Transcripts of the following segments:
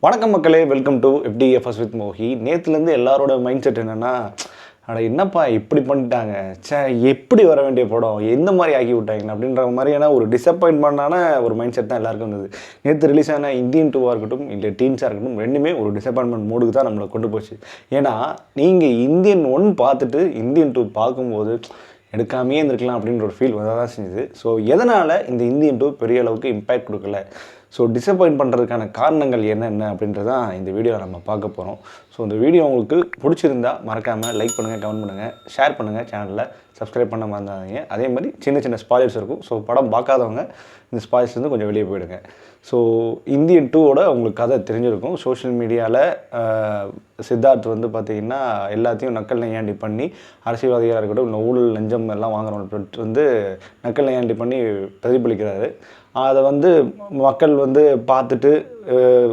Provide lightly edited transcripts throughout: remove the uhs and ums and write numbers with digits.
வணக்கம் மக்களே, welcome to FDFS with Mohi. நேற்றுலேருந்து எல்லாரோட மைண்ட் செட் என்னென்னா, அட என்னப்பா இப்படி பண்ணிட்டாங்க, எப்படி வர வேண்டிய படம் எந்த மாதிரி ஆக்கி விட்டாங்க அப்படின்ற மாதிரியான ஒரு டிசப்பாயின்மெண்டான ஒரு மைண்ட் செட் தான் எல்லாருக்கும் இருந்தது. நேற்று ரிலீஸ் ஆன இந்தியன் 2 இருக்கட்டும் இல்லை டீன்ஸாக இருக்கட்டும், ரெண்டுமே ஒரு டிசப்பாயின்மெண்ட் மூடுக்கு தான் நம்மளை கொண்டு போச்சு. ஏன்னா நீங்கள் இந்தியன் 1 பார்த்துட்டு இந்தியன் 2 பார்க்கும்போது எடுக்காமையே இருந்திருக்கலாம் அப்படின்ற ஒரு ஃபீல் வர தான் செஞ்சுது. ஸோ எதனால் இந்த இந்தியன் 2 பெரிய அளவுக்கு இம்பேக்ட் கொடுக்கல, ஸோ டிசப்பாயின்ட் பண்ணுறதுக்கான காரணங்கள் என்னென்ன அப்படின்றதான் இந்த வீடியோவில் நம்ம பார்க்க போகிறோம். ஸோ இந்த வீடியோ உங்களுக்கு பிடிச்சிருந்தா மறக்காமல் லைக் பண்ணுங்கள், கமெண்ட் பண்ணுங்கள், ஷேர் பண்ணுங்கள், சேனலில் சப்ஸ்கிரைப் பண்ண மறந்தாதீங்க. அதே மாதிரி சின்ன சின்ன ஸ்பாயிலர்ஸ் இருக்கும். ஸோ படம் பார்க்காதவங்க இந்த ஸ்பாயில்ஸ்லேருந்து கொஞ்சம் வெளியே போயிடுங்க. ஸோ இந்தியன் 2வோட உங்களுக்கு கதை தெரிஞ்சிருக்கும். சோஷியல் மீடியாவில் சித்தார்த் வந்து பார்த்திங்கன்னா எல்லாத்தையும் நக்கல் நையாண்டி பண்ணி, அரசியல்வாதியாக இருக்கட்டும் இல்லை ஊழல் லஞ்சம் எல்லாம் வாங்குறவங்க வந்து நக்கல் நையாண்டி பண்ணி பிரதிபலிக்கிறாரு. அதை வந்து மக்கள் வந்து பார்த்துட்டு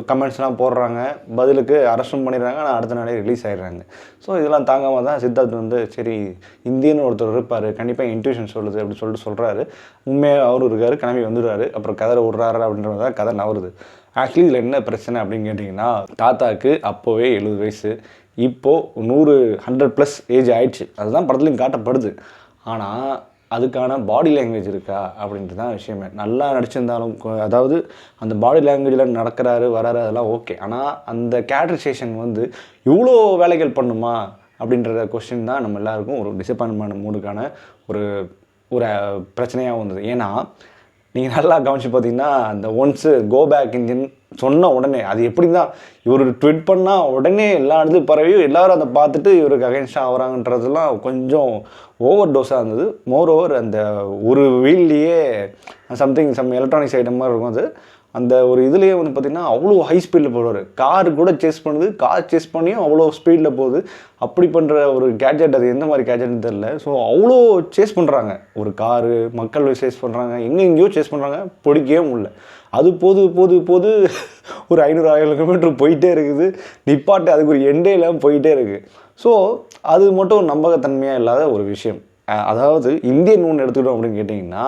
கமெண்ட்ஸ்லாம் போடுறாங்க, பதிலுக்கு அரெஸ்டும் பண்ணிடுறாங்க, ஆனால் அடுத்த நாளே ரிலீஸ் ஆகிடுறாங்க. ஸோ இதெல்லாம் தாங்காமல் தான் சித்தார்த் வந்து சரி இந்தியன்னு ஒருத்தர் இருப்பார், கண்டிப்பாக இன்ட்யூஷன் சொல்லுது அப்படின்னு சொல்கிறாரு. உண்மையாக அவரும் இருக்கார், கிளம்பி வந்துடுறாரு. அப்புறம் கதை விட்றாரு அப்படின்றது தான் கதை நவருது. ஆக்சுவலி இதில் என்ன பிரச்சனை அப்படின்னு கேட்டிங்கன்னா, தாத்தாவுக்கு அப்போவே 70 வயசு, இப்போது 100+ ஏஜ் ஆயிடுச்சு. அதுதான் படத்துலையும் காட்டப்படுது. ஆனால் அதுக்கான பாடி லாங்குவேஜ் இருக்கா அப்படின்ட்டு தான் விஷயமே. நல்லா நடிச்சிருந்தாலும், அதாவது அந்த பாடி லாங்குவேஜில் நடக்கிறாரு வராரு அதெல்லாம் ஓகே, ஆனால் அந்த கேரக்டரைசேஷன் வந்து இவ்வளோ வேலைகள் பண்ணுமா அப்படின்ற கொஸ்டின் தான் நம்ம எல்லாருக்கும் ஒரு டிசப்பாயின்மெண்ட் மூடுக்கான ஒரு ஒரு பிரச்சனையாக வந்தது. ஏன்னா நீங்கள் நல்லா கவனித்து பார்த்தீங்கன்னா, அந்த ஒன்ஸு கோ பேக் இன்ஜின் சொன்ன உடனே அது எப்படி தான் இவர் ட்விட் பண்ணால் உடனே எல்லா இடத்துலையும் பரவியும் எல்லோரும் அதை பார்த்துட்டு இவருக்கு அகைன்ஸ்டாக ஆகிறாங்கன்றதுலாம் கொஞ்சம் ஓவர் டோஸாக இருந்தது. மோர் ஓவர் அந்த ஒரு வீல்லையே சம் எலக்ட்ரானிக்ஸ் ஐட்டம் மாதிரி இருக்கும். அது அந்த ஒரு இதுலேயே வந்து பார்த்திங்கன்னா அவ்வளோ ஹை ஸ்பீடில் போடுவார். கார் கூட சேஸ் பண்ணுது, கார் சேஸ் பண்ணியும் அவ்வளோ ஸ்பீடில் போகுது. அப்படி பண்ணுற ஒரு கேட்ஜெட், அது எந்த மாதிரி கேட்ஜெட்னு தெரில. ஸோ அவ்வளோ சேஸ் பண்ணுறாங்க, ஒரு காரு மக்கள் சேஸ் பண்ணுறாங்க, எங்கெங்கேயோ சேஸ் பண்ணுறாங்க, பிடிக்கவே முடியல. அது போது ஒரு 500-1000 கிலோமீட்டர் போயிட்டே இருக்குது, நிப்பாட்டு அதுக்கு ஒரு எண்டே இல்லாமல் போயிட்டே இருக்குது. ஸோ அது மட்டும் நம்பகத்தன்மையாக இல்லாத ஒரு விஷயம். அதாவது இந்தியன் 1 எடுத்துக்கிட்டோம் அப்படின்னு கேட்டிங்கன்னா,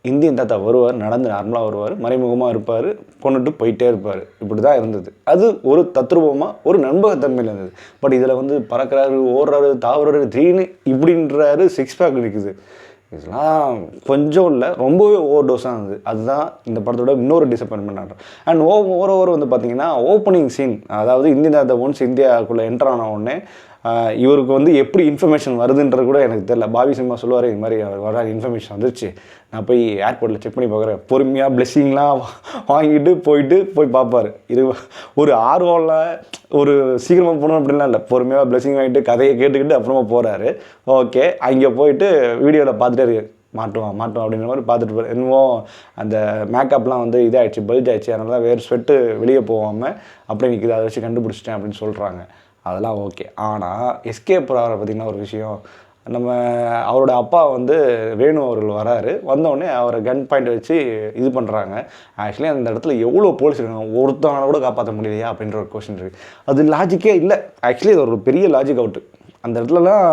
இந்தியன் தாத்தா வருவார், நடந்து நார்மலாக வருவார், மறைமுகமாக இருப்பார், கொண்டுட்டு போயிட்டே இருப்பார். இப்படி தான் இருந்தது. அது ஒரு தத்ரூபமாக ஒரு நம்பகத்தன்மையில் இருந்தது. பட் இதில் வந்து பறக்கிறாரு, ஓடுறாரு, தாவுறாரு, திடீர்னு இப்படின்றாரு, 6 பேக் இருக்குது. இதெல்லாம் கொஞ்சம் இல்லை, ரொம்பவே ஓவர் டோஸாக இருந்தது. அதுதான் இந்த படத்தோட இன்னொரு டிசப்பாயின்மெண்ட் ஆகும். அண்ட் ஓவர் வந்து பார்த்திங்கன்னா ஓப்பனிங் சீன், அதாவது இந்தியன் தாத்தா ஒன்ஸ் இந்தியாவுக்குள்ளே என்டர் ஆன உடனே இவருக்கு வந்து எப்படி இன்ஃபர்மேஷன் வருதுன்றது கூட எனக்கு தெரியல. பாபி சிம்மா சொல்லுவார், இது மாதிரி வர இன்ஃபர்மேஷன் வந்துருச்சு, நான் போய் ஏர்போர்ட்டில் செக் பண்ணி பார்க்குறேன். பொறுமையாக பிளெஸ்ஸிங்லாம் வாங்கிட்டு போய் பார்ப்பார். இது ஒரு ஆர்வம்ல ஒரு சீக்கிரமாக போகணும் அப்படின்லாம் இல்லை, பொறுமையாக பிளெஸ்ஸிங் வாங்கிட்டு கதையை கேட்டுக்கிட்டு அப்புறமா போகிறாரு. ஓகே, அங்கே போயிட்டு வீடியோவில் பார்த்துட்டே இருக்கு, மாட்டுவான் அப்படின்ற மாதிரி பார்த்துட்டு போகிறார். என்னவோ அந்த மேக்கப்லாம் வந்து இதாகிடுச்சு, பல்ஜ் ஆகிடுச்சு, அதனால தான் வேறு ஸ்வெட்டு வெளியே போகாமல் அப்படியே நிற்குது, அதை வச்சு கண்டுபிடிச்சிட்டேன் அப்படின்னு சொல்கிறாங்க. அதெல்லாம் ஓகே. ஆனால் எஸ்கேப் ஆகிற பார்த்திங்கன்னா ஒரு விஷயம், நம்ம அவரோட அப்பா வந்து வேணு அவர்கள் வராரு, வந்தோடனே அவரை கன் பாயிண்ட் வச்சு இது பண்ணுறாங்க. ஆக்சுவலி அந்த இடத்துல எவ்வளோ போலீஸ் இருக்காங்க, ஒருத்தவங்களை கூட காப்பாற்ற முடியலையா அப்படின்ற ஒரு கொஸ்டின் இருக்குது. அது லாஜிக்கே இல்லை. ஆக்சுவலி அது ஒரு பெரிய லாஜிக் அவுட்டு. அந்த இடத்துலலாம்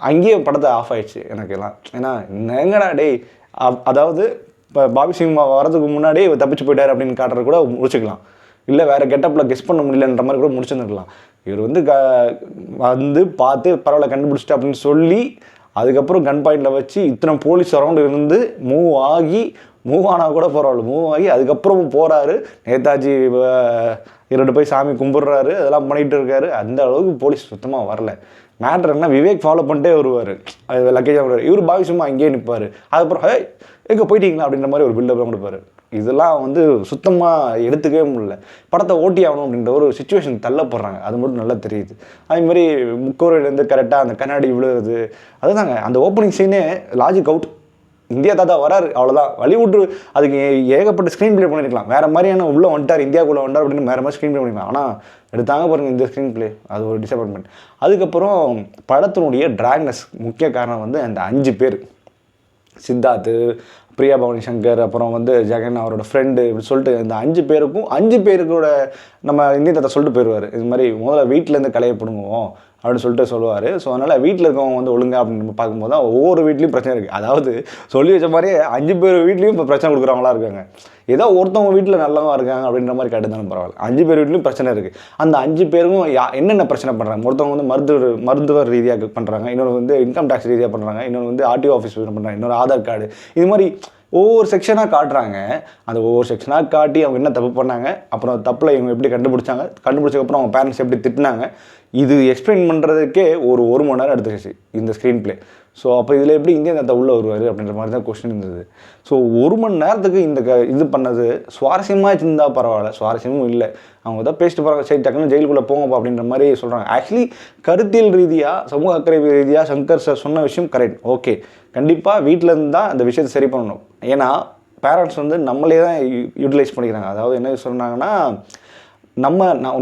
அங்கேயே படத்தை ஆஃப் ஆகிடுச்சு எனக்கு எல்லாம். ஏன்னா எங்கடா டேய், அதாவது இப்போ பாபி சிம்மா வரதுக்கு முன்னாடியே இவர் தப்பிச்சு போயிட்டார் அப்படின்னு காட்டுறது கூட முடிச்சுக்கலாம், இல்லை வேறு கெட்டப்பில் கெஸ் பண்ண முடியலன்ற மாதிரி கூட முடிச்சுருந்துருக்கலாம். இவர் வந்து வந்து பார்த்து பரவாயில்ல கண்டுபிடிச்சிட்டு அப்படின்னு சொல்லி அதுக்கப்புறம் கன் பாயிண்டில் வச்சு இத்தனை போலீஸ் அரௌண்டு இருந்து மூவ் ஆனால் கூட பரவாயில்ல, மூவ் ஆகி அதுக்கப்புறம் போகிறாரு. நேதாஜி இரண்டு போய் சாமி கும்பிட்றாரு, அதெல்லாம் பண்ணிகிட்டு இருக்காரு. அந்த அளவுக்கு போலீஸ் சுத்தமாக வரல. மேட்ரு என்ன, விவேக் ஃபாலோ பண்ணிட்டே வருவார், அது லக்கேஜாக வருவார். இவர் பாவி சும்மா அங்கேயே நிற்பார். அதுக்கப்புறம் எங்கே போயிட்டீங்களா அப்படின்ற மாதிரி ஒரு பில்டப்லாம் கொடுப்பார். இதெல்லாம் வந்து சுத்தமாக எடுத்துக்கவே முடியல. படத்தை ஓட்டி ஆகணும் அப்படின்ற ஒரு சுச்சுவேஷன் தள்ளப்படுறாங்க, அது மட்டும் நல்லா தெரியுது. அதேமாதிரி முக்கோரையிலேருந்து கரெக்டாக அந்த கண்ணாடி விழுறது, அதுதாங்க அந்த ஓப்பனிங் சீனே லாஜிக் அவுட். இந்தியா தாத்தா வராரு, அவ்வளோதான், வலிவுட்டு அதுக்கு ஏகப்பட்ட ஸ்க்ரீன் ப்ளே பண்ணியிருக்கலாம். வேறு மாதிரியான உள்ளே வந்துட்டார், இந்தியாவுக்குள்ளே வந்துட்டார் அப்படின்னு வேறு மாதிரி ஸ்க்ரீன் ப்ளே பண்ணிக்கலாம். ஆனால் எடுத்தாங்க பாருங்கள் இந்த ஸ்க்ரீன் ப்ளே, அது ஒரு டிசப்பாயின்மெண்ட். அதுக்கப்புறம் படத்தினுடைய ட்ராக்னஸ் முக்கிய காரணம் வந்து அந்த 5 பேர், சித்தார்த்து, பிரியா பவானி சங்கர், அப்புறம் வந்து ஜெகன் அவரோட ஃப்ரெண்டு, இப்படி சொல்லிட்டு இந்த 5 பேருக்கூட நம்ம இந்தியன் தாத்தா சொல்லிட்டு போயிடுவார், இது மாதிரி முதல்ல வீட்டிலேருந்து கலையை பிடுங்குவோம், அப்படின்னு சொல்லிட்டு சொல்லுவார். ஸோ அதனால் வீட்டில் இருக்கவங்க வந்து ஒழுங்கா அப்படின்னு பார்க்கும்போது தான் ஒவ்வொரு வீட்லேயும் பிரச்சனை இருக்குது. அதாவது சொல்லி வச்ச மாதிரியே 5 பேர் வீட்லேயும் இப்போ பிரச்சனை கொடுக்குறவங்களா இருக்காங்க. ஏதோ ஒருத்தவங்க வீட்டில் நல்லவங்க இருக்காங்க அப்படின்ற மாதிரி கேட்டுதானே பரவாயில்ல. 5 பேர் வீட்லேயும் பிரச்சனை இருக்குது. அந்த 5 பேருக்கும் என்னென்ன பிரச்சனை பண்ணுறாங்க? ஒருத்தவங்க வந்து மருத்துவர் ரீதியாக பண்ணுறாங்க, இன்னொன்று வந்து இன்கம் டேக்ஸ் ரீதியாக பண்ணுறாங்க, இன்னொன்று வந்து ஆர்டிஓ ஆஃபீஸ் பண்ணுறாங்க, இன்னொரு ஆதார் கார்டு, இது மாதிரி ஒவ்வொரு செக்ஷனாக காட்டுறாங்க. அந்த ஒவ்வொரு செக்ஷனாக காட்டி அவங்க என்ன தப்பு பண்ணாங்க, அப்புறம் தப்பில் இவங்க எப்படி கண்டுபிடிச்சாங்க, கண்டுபிடிச்சக்கப்புறம் அவங்க பேரண்ட்ஸ் எப்படி திட்டினாங்க, இது எக்ஸ்பிளைன் பண்ணுறதுக்கே ஒரு மணி நேரம் எடுத்துக்கிச்சு இந்த ஸ்க்ரீன் ப்ளே. ஸோ அப்போ இதில் எப்படி இந்தியன் தாத்தா உள்ளே வருவார் அப்படின்ற மாதிரி தான் கொஸ்டின் இருந்தது. ஸோ 1 மணி நேரத்துக்கு இது பண்ணது சுவாரஸ்யமாக இருந்தால் பரவாயில்ல, சுவாரஸ்யமும் இல்லை. அவங்க தான் பேசிட்டு போகிறாங்க, சரி டக்குன்னு ஜெயிலுக்குள்ளே போங்கப்பா அப்படின்ற மாதிரி சொல்கிறாங்க. ஆக்சுவலி கருத்தியல் ரீதியாக, சமூக அக்கறை ரீதியாக சங்கர் சார் சொன்ன விஷயம் கரெக்ட், ஓகே. கண்டிப்பாக வீட்டில் இருந்து தான் அந்த விஷயத்தை சரி பண்ணணும். ஏன்னா பேரண்ட்ஸ் வந்து நம்மளே தான் யூட்டிலைஸ் பண்ணிக்கிறாங்க. அதாவது என்ன சொன்னாங்கன்னா,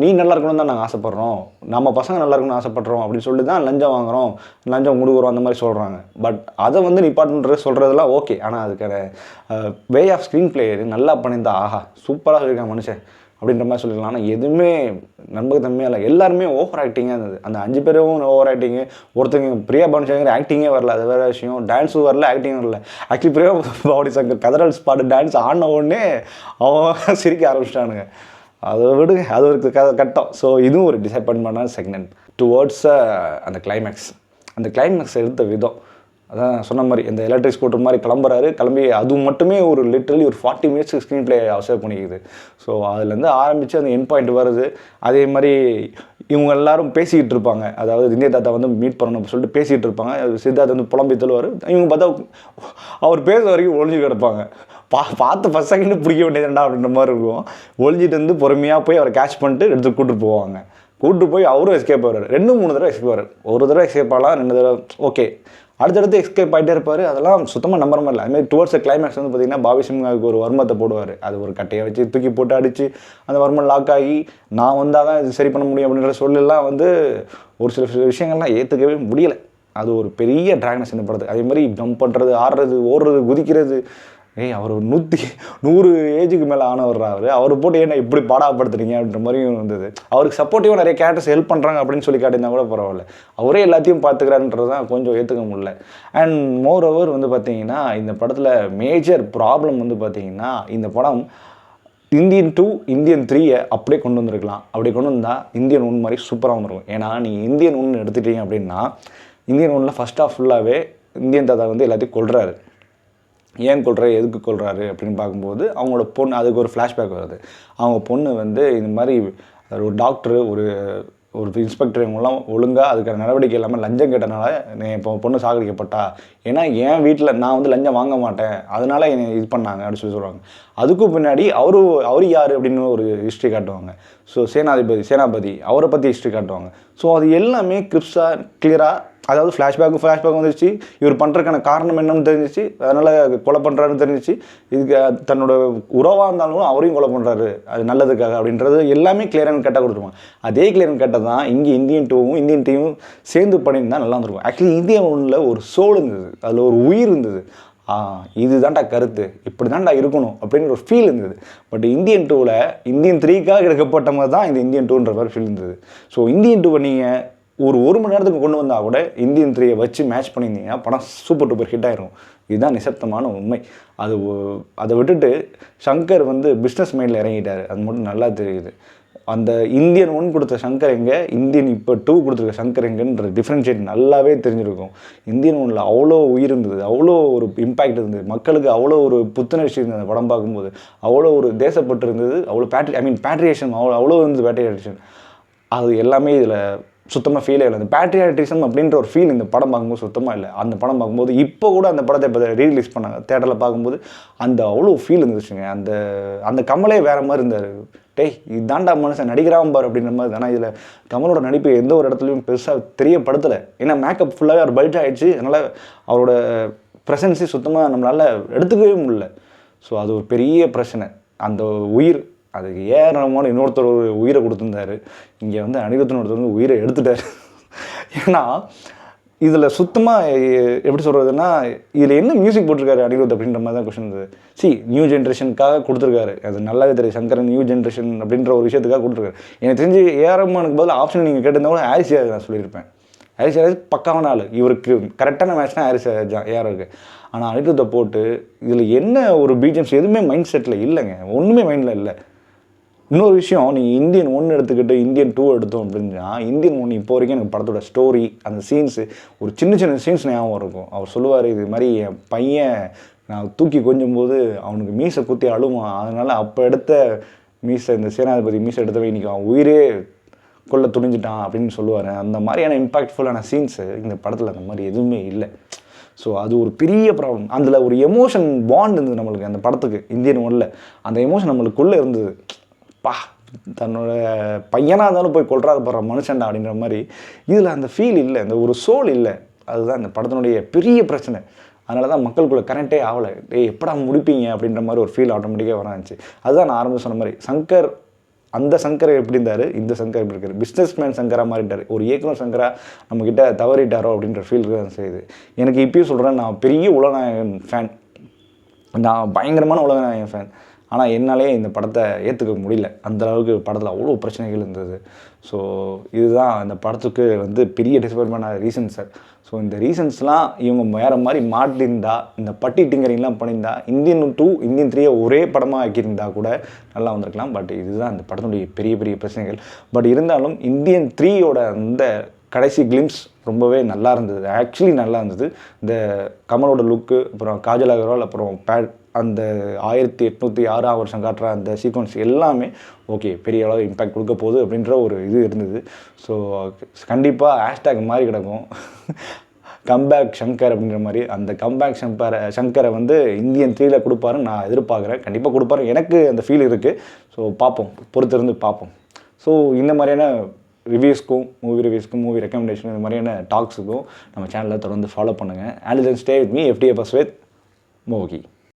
நீ நல்லா இருக்கணும்னு தான் நாங்கள் ஆசைப்பட்றோம், நம்ம பசங்க நல்லா இருக்கணும்னு ஆசைப்பட்றோம் அப்படின்னு சொல்லிட்டு தான் லஞ்சம் வாங்குகிறோம், லஞ்சம் கொடுக்குறோம் அந்த மாதிரி சொல்கிறாங்க. பட் அதை வந்து நிப்பாட்டுன்றது சொல்கிறதுலாம் ஓகே. ஆனால் அதுக்கான வே ஆஃப் ஸ்க்ரீன் பிளே நல்லா பண்ணியிருந்தா ஆஹா சூப்பராக சொல்லியிருக்காங்க மனுஷன் அப்படின்ற மாதிரி சொல்லிக்கலாம். ஆனால் எதுவுமே நம்பகத்தன்மையாக இல்லை. எல்லாருமே ஓவர் ஆக்டிங்காக இருந்தது. அந்த 5 பேரும் ஓவர் ஆக்டிங்கு. ஒருத்தங்க பிரியா பவானி சங்கர் ஆக்டிங்கே வரல, அது வேறு விஷயம். டான்ஸும் வரல, ஆக்டிங்கும் வரல. ஆக்சுவலி பிரியா பவானி சங்கர் கதறல் ஸ்பாட்டு டான்ஸ் ஆடின உடனே அவன் சிரிக்க ஆரம்பிச்சிட்டானுங்க. அதை விடுங்க, அது ஒரு கட்டம். ஸோ இதுவும் ஒரு டிசப்பாயின்மெண்டான செக்மெண்ட் டுவர்ட்ஸ் அந்த கிளைமேக்ஸ் எடுத்த விதம். அதான் சொன்ன மாதிரி இந்த எலக்ட்ரிக் ஸ்கூட்டர் மாதிரி கிளம்பி அது மட்டுமே ஒரு லிட்டரலி ஒரு 40 மினிட்ஸ் ஸ்க்ரீன் பிளே அப்சர்வ் பண்ணிக்குது. ஸோ அதுலேருந்து ஆரம்பித்து அந்த எண்ட் பாயிண்ட் வருது. அதே மாதிரி இவங்க எல்லாரும் பேசிக்கிட்டு இருப்பாங்க. அதாவது இந்திய தாத்தா வந்து மீட் பண்ணணும் சொல்லிட்டு பேசிகிட்டு இருப்பாங்க. சித்தார்த் வந்து புலம்பி தள்ளுவார். இவங்க பார்த்தா அவர் பேச வரைக்கும் ஒழிஞ்சு கிடப்பாங்க. பார்த்து ஃபஸ்ட் செகண்டு பிடிக்க வேண்டியதுண்டா அப்படின்ற மாதிரி இருக்கும். ஒழிஞ்சிட்டு வந்து பொறுமையாக போய் அவரை கேட்ச் பண்ணிட்டு எடுத்து கூப்பிட்டு போவாங்க. கூப்பிட்டு போய் அவரும் எஸ்கேப் ஆகிறார். 2-3 தடவை எஸ்கேப் ஆகிறார். ஒரு தடவை எஸ்கேப் ஆகலாம், 2 தடவை ஓகே, அடுத்தடுத்து எஸ்கேப் ஆகிட்டே இருப்பார். அதெல்லாம் சுத்தமாக நம்புற மாதிரி இல்லை. அதுமாதிரி டுவர்ட்ஸ் கிளைமேக்ஸ் வந்து பார்த்திங்கன்னா பாபி சிம்ஹாவுக்கு ஒரு வர்மத்தை போடுவார். அது ஒரு கட்டையை வச்சு தூக்கி போட்டு அடித்து அந்த வர்மன் லாக் ஆகி நான் வந்தால் தான் இது சரி பண்ண முடியும் அப்படின்ற சொல்லலாம் வந்து ஒரு சில விஷயங்கள்லாம் ஏற்றுக்கவே முடியலை. அது ஒரு பெரிய ட்ராக்னஸ் இந்த படத்துக்கு. அதே மாதிரி ஜம்ப் பண்ணுறது, ஆடுறது, ஓடுறது, குதிக்கிறது. அவர் 100 ஏஜுக்கு மேலே ஆனவர் அவர் போட்டு ஏன்னா இப்படி பாடாப்படுத்துறீங்க அப்படின்ற மாதிரியும் இருந்தது. அவருக்கு சப்போர்ட்டிவாக நிறைய கேரக்டர்ஸ் ஹெல்ப் பண்ணுறாங்க அப்படின்னு சொல்லி காட்டியிருந்தா கூட பரவாயில்ல. அவரே எல்லாத்தையும் பார்த்துக்கிறாருன்றது தான் கொஞ்சம் ஏற்றுக்க முடியல. அண்ட் மோர் ஓவர் வந்து பார்த்திங்கன்னா இந்த படத்தில் மேஜர் ப்ராப்ளம் வந்து பார்த்திங்கன்னா, இந்த படம் இந்தியன் 2, இந்தியன் 3 அப்படியே கொண்டு வந்திருக்கலாம். அப்படி கொண்டு வந்தால் இந்தியன் 1 மாதிரி சூப்பராக வந்துருக்கும். ஏன்னா நீங்கள் இந்தியன் 1 எடுத்துட்டீங்க அப்படின்னா, இந்தியன் 1 ஃபஸ்ட் ஆஃப் ஃபுல்லாகவே இந்தியன் தாத்தா வந்து எல்லாத்தையும் கொள்கிறாரு. ஏன் கொள்கிறாரு, எதுக்கு கொள்கிறாரு அப்படின்னு பார்க்கும்போது அவங்களோட பொண்ணு, அதுக்கு ஒரு ஃப்ளாஷ்பேக் வருது. அவங்க பொண்ணு வந்து இந்த மாதிரி ஒரு டாக்டரு, ஒரு இன்ஸ்பெக்டர், இவங்கெல்லாம் ஒழுங்காக அதுக்கான நடவடிக்கை இல்லாமல் லஞ்சம் கேட்டனால இப்போ பொண்ணு சாகடிக்கப்பட்டா. ஏன்னா என் வீட்டில் நான் வந்து லஞ்சம் வாங்க மாட்டேன், அதனால என்னை இது பண்ணாங்க அப்படின்னு சொல்லுவாங்க. அதுக்கும் பின்னாடி அவர் யார் அப்படின்னு ஒரு ஹிஸ்ட்ரி காட்டுவாங்க. ஸோ சேனாபதி அவரை பற்றி ஹிஸ்ட்ரி காட்டுவாங்க. ஸோ அது எல்லாமே கிரிப்ஸாக கிளியராக, அதாவது ஃப்ளாஷ்பேக் வந்துச்சு. இவர் பண்ணுறதுக்கான காரணம் என்னன்னு தெரிஞ்சிச்சு, அதனால் கொலை பண்ணுறாருன்னு தெரிஞ்சிச்சு. இதுக்கு தன்னோட உறவாக இருந்தாலும் அவரையும் கொலை பண்ணுறாரு, அது நல்லதுக்காக அப்படின்றது எல்லாமே கிளியர் அண்ட் கட்டாக கொடுத்துருவாங்க. அதே கிளியர் அண்ட் கட்டாக தான் இங்கே இந்தியன் 2வும் இந்தியன் 3யும் சேர்ந்து பண்ணியிருந்தால் நல்லா இருந்திருக்கும். ஆக்சுவலி இந்தியன் 1ல் ஒரு சோல் இருந்தது, அதில் ஒரு உயிர் இருந்தது. இது தான்டா கருத்து, இப்படி தான்டா இருக்கணும் அப்படின்னு ஒரு ஃபீல் இருந்தது. பட் இந்தியன் 2ல் இந்தியன் 3க்காக எடுக்கப்பட்ட மாதிரி தான் இந்த இந்தியன் 2ன்ற மாதிரி ஃபீல் இருந்தது. ஸோ இந்தியன் 2 நீங்கள் ஒரு மணி நேரத்துக்கு கொண்டு வந்தால் கூட இந்தியன் 3 வச்சு மேட்ச் பண்ணியிருந்தீங்கன்னா படம் சூப்பர் டூப்பர் ஹிட் ஆயிரும். இதுதான் நிசப்தமான உண்மை. அதை விட்டுட்டு சங்கர் வந்து பிஸ்னஸ் மைண்டில் இறங்கிட்டார், அது மட்டும் நல்லா தெரியுது. அந்த இந்தியன் 1 கொடுத்த சங்கர் எங்கே, இந்தியன் இப்போ 2 கொடுத்துருக்க சங்கர் எங்கேன்ற டிஃப்ரென்ஷியேட் நல்லாவே தெரிஞ்சிருக்கும். இந்தியன் 1ல் அவ்வளோ உயிர் இருந்தது, அவ்வளோ ஒரு இம்பேக்ட் இருந்தது, மக்களுக்கு அவ்வளோ ஒரு புத்துணர்ச்சி இருந்தது. அந்த படம் பார்க்கும்போது அவ்வளோ ஒரு தேசப்பட்டு இருந்தது, அவ்வளோ பேட்ரியேஷன் அவ்வளோ இருந்தது. பேட்ரியேஷன் அது எல்லாமே இதில் சுத்தமாக ஃபீலே இல்லை. அந்த பேட்ரியாட்டிசம் அப்படின்ற ஒரு ஃபீல் இந்த படம் பார்க்கும்போது சுத்தமாக இல்லை. அந்த படம் பார்க்கும்போது இப்போ கூட அந்த படத்தை இப்போ ரீரிலீஸ் பண்ணாங்க தேட்டரில் பார்க்கும்போது அந்த அவ்வளோ ஃபீல் இருந்துச்சுங்க. அந்த கமலே வேறு மாதிரி இருந்தார். இதாண்டா மனுஷன் நடிக்கிறான் பார் அப்படின்ற மாதிரி. ஆனால் இதில் கமலோட நடிப்பு எந்த ஒரு இடத்துலையும் பெருசாக தெரியப்படுத்தலை. ஏன்னா மேக்கப் ஃபுல்லாகவே அவர் பல்ட் ஆகிடுச்சு. அதனால் அவரோட ப்ரெசன்ஸே சுத்தமாக நம்மளால் எடுத்துக்கவே முடியல. ஸோ அது ஒரு பெரிய பிரச்சனை. அந்த உயிர் அதுக்கு ஏறமான இன்னொருத்தர் ஒரு உயிரை கொடுத்துருந்தாரு. இங்கே வந்து அனிருத்தன் ஒருத்தர் வந்து உயிரை எடுத்துட்டார். ஏன்னா இதில் சுத்தமாக எப்படி சொல்கிறதுன்னா, இதில் என்ன மியூசிக் போட்டிருக்காரு அனிருத் அப்படின்ற மாதிரி தான் கொஸ்டின் இருந்தது. நியூ ஜென்ரேஷனுக்காக கொடுத்துருக்காரு. அது நல்லாவே தெரியும். சங்கரன் நியூ ஜென்ரேஷன் அப்படின்ற ஒரு விஷயத்துக்காக கொடுத்துருக்காரு. எனக்கு தெரிஞ்சு ஏஆர் ரஹ்மானுக்கு பதில் ஆப்ஷன் நீங்கள் கேட்டிருந்தா கூட ஹாரிஸ் ஜெயராஜ் நான் சொல்லியிருப்பேன். ஹாரிஸ் ஜெயராஜ் பக்காவான ஆள். இவருக்கு கரெக்டான மேட்ச்னா ஹாரிஸ் ஜெயராஜ் ஏஆருக்கு. ஆனால் அனிருத்தை போட்டு இதில் என்ன ஒரு பிஜிஎம்ஸ் எதுவுமே மைண்ட் செட்டில் இல்லைங்க. ஒன்றுமே மைண்டில் இல்லை. இன்னொரு விஷயம், நீங்கள் இந்தியன் 1 எடுத்துக்கிட்டு இந்தியன் 2 எடுத்தோம் அப்படின்னா, இந்தியன் 1 இப்போ வரைக்கும் எனக்கு படத்தோட ஸ்டோரி, அந்த சீன்ஸு, ஒரு சின்ன சின்ன சீன்ஸ் ஞாபகம் இருக்கும். அவர் சொல்லுவார், இது மாதிரி என் பையன் நான் தூக்கி கொஞ்சம் போது அவனுக்கு மீசை குத்தி அழுவான், அதனால் அப்போ எடுத்த மீசை, இந்த சேனாதிபதி மீசை எடுத்தவன் இன்றைக்கி அவன் உயிரே கொள்ள துணிஞ்சிட்டான் அப்படின்னு சொல்லுவார். அந்த மாதிரியான இம்பாக்ட்ஃபுல்லான சீன்ஸு இந்த படத்தில் அந்த மாதிரி எதுவுமே இல்லை. ஸோ அது ஒரு பெரிய ப்ராப்ளம். அதில் ஒரு எமோஷன் பாண்ட் இருந்தது நம்மளுக்கு அந்த படத்துக்கு. இந்தியன் 1ல் அந்த எமோஷன் நம்மளுக்குள்ளே இருந்தது. தன்னோட பையனாக இருந்தாலும் போய் கொள்றாது போடுற மனுஷன்டா அப்படின்ற மாதிரி. இதில் அந்த ஃபீல் இல்லை, இந்த ஒரு சோல் இல்லை. அதுதான் இந்த படத்தினுடைய பெரிய பிரச்சனை. அதனால தான் மக்களுக்குள்ளே கனெக்டே ஆகலை. எப்படா முடிப்பீங்க அப்படின்ற மாதிரி ஒரு ஃபீல் ஆட்டோமேட்டிக்காக வராச்சு. அதுதான் நான் ஆரம்பம் சொன்ன மாதிரி, சங்கர் அந்த சங்கர் எப்படி இருந்தார், இந்த சங்கர் எப்படி இருக்கார். பிஸ்னஸ்மேன் சங்கராக மாறிட்டார். ஒரு இயக்குனர் சங்கராக நம்மக்கிட்ட தவறிட்டாரோ அப்படின்ற ஃபீல் தான் செய்யுது. எனக்கு இப்பயும் சொல்கிறேன், நான் பெரிய உலகநாயகன் ஃபேன், நான் பயங்கரமான உலகநாயகன் ஃபேன். ஆனால் என்னாலே இந்த படத்தை ஏற்றுக்க முடியல. அந்தளவுக்கு படத்தில் அவ்வளோ பிரச்சனைகள் இருந்தது. ஸோ இதுதான் இந்த படத்துக்கு பெரிய டிசப்பாயின்மெண்டான ரீசன் சார். ஸோ இந்த ரீசன்ஸ்லாம் இவங்க வேறு மாதிரி மாட்டிருந்தா, இந்த பட்டி டிங்கரிங்லாம் பண்ணியிருந்தா, இந்தியன் 2 இந்தியன் 3 ஒரே படமாக ஆக்கியிருந்தா கூட நல்லா வந்திருக்கலாம். பட் இதுதான் இந்த படத்தினுடைய பெரிய பெரிய பிரச்சனைகள். பட் இருந்தாலும் இந்தியன் 3யோட அந்த கடைசி கிளிம்ஸ் ரொம்பவே நல்லா இருந்தது. ஆக்சுவலி நல்லா இருந்தது. இந்த கமலோட லுக்கு, அப்புறம் காஜல் அகர்வால், அப்புறம் அந்த 1806ஆம் வருஷம் காட்டுற அந்த சீக்வன்ஸ் எல்லாமே ஓகே, பெரிய அளவு இம்பேக்ட் கொடுக்க போகுது அப்படின்ற ஒரு இது இருந்தது. ஸோ கண்டிப்பாக ஹேஷ்டேக் மாதிரி கிடக்கும் கம்பேக் சங்கர் அப்படின்ற மாதிரி. அந்த கம்பேக் சங்கரை இந்தியன் 3ல் கொடுப்பாருன்னு நான் எதிர்பார்க்குறேன். கண்டிப்பாக கொடுப்பாரு, எனக்கு அந்த ஃபீல் இருக்குது. ஸோ பார்ப்போம், பொறுத்திருந்து பார்ப்போம். ஸோ இந்த மாதிரியான ரிவ்யூஸ்க்கும், மூவி ரெக்கமெண்டேஷன், இந்த மாதிரியான டாக்ஸுக்கும் நம்ம சேனலில் தொடர்ந்து ஃபாலோ பண்ணுங்கள். And then stay with me FDFS with மோகி.